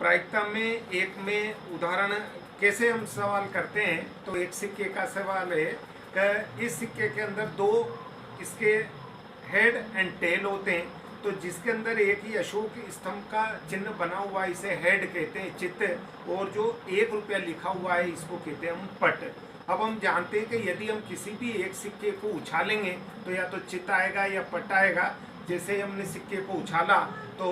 प्रायिकता में एक में उदाहरण कैसे हम सवाल करते हैं, तो एक सिक्के का सवाल है कि इस सिक्के के अंदर दो इसके हेड एंड टेल होते हैं, तो जिसके अंदर एक ही अशोक स्तंभ का चिन्ह बना हुआ है इसे हेड कहते हैं, चित्त, और जो 1 रुपया लिखा हुआ है इसको कहते हैं हम पट। अब हम जानते हैं कि यदि हम किसी भी एक सिक्के को उछालेंगे तो या तो चित्त आएगा या पट आएगा। जैसे हमने सिक्के को उछाला तो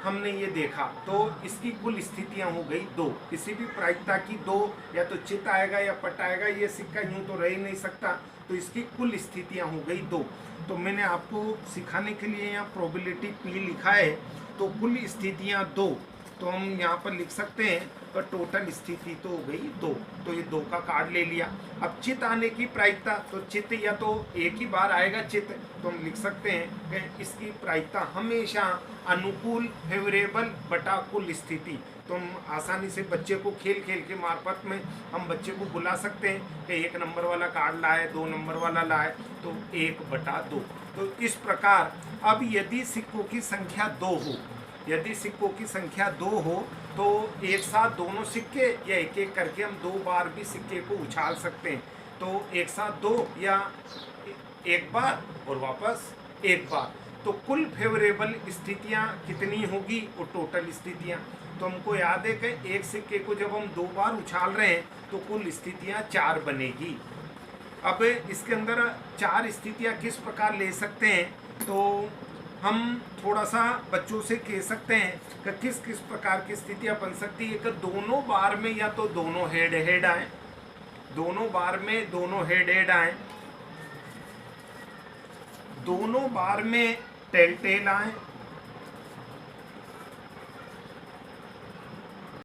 हमने ये देखा, तो इसकी कुल स्थितियां हो गई दो। किसी भी प्रायिकता की दो, या तो चित्त आएगा या पट आएगा, ये सिक्का यूं तो रह ही नहीं सकता, तो इसकी कुल स्थितियां हो गई दो। तो मैंने आपको सिखाने के लिए यहाँ प्रोबेबिलिटी P लिखा है, तो कुल स्थितियां दो, तो हम यहाँ पर लिख सकते हैं तो टोटल स्थिति तो हो गई दो, तो ये दो का कार्ड ले लिया। अब चित्त आने की प्रायिकता, तो चित्त या तो एक ही बार आएगा चित्त, तो हम लिख सकते हैं कि इसकी प्रायिकता हमेशा अनुकूल फेवरेबल बटा कुल स्थिति। तो हम आसानी से बच्चे को खेल खेल के मार्फत में हम बच्चे को बुला सकते हैं कि 1 नंबर वाला कार्ड लाए, 2 नंबर वाला लाए, तो 1/2। तो इस प्रकार अब यदि सिक्कों की संख्या 2 हो, यदि सिक्कों की संख्या 2 हो तो एक साथ दोनों सिक्के या एक एक करके हम 2 बार भी सिक्के को उछाल सकते हैं। तो एक साथ 2 या एक बार और वापस एक बार, तो कुल फेवरेबल स्थितियां कितनी होगी और टोटल स्थितियां। तो हमको याद है कि एक सिक्के को जब हम 2 बार उछाल रहे हैं तो कुल स्थितियां 4 बनेगी। अब इसके अंदर 4 स्थितियां किस प्रकार ले सकते हैं, तो हम थोड़ा सा बच्चों से कह सकते हैं कि किस किस प्रकार की स्थितियां बन सकती है। कि दोनों बार में या तो दोनों हेड हेड आए, दोनों बार में दोनों हेड हेड आए, दोनों बार में टेल टेल आए,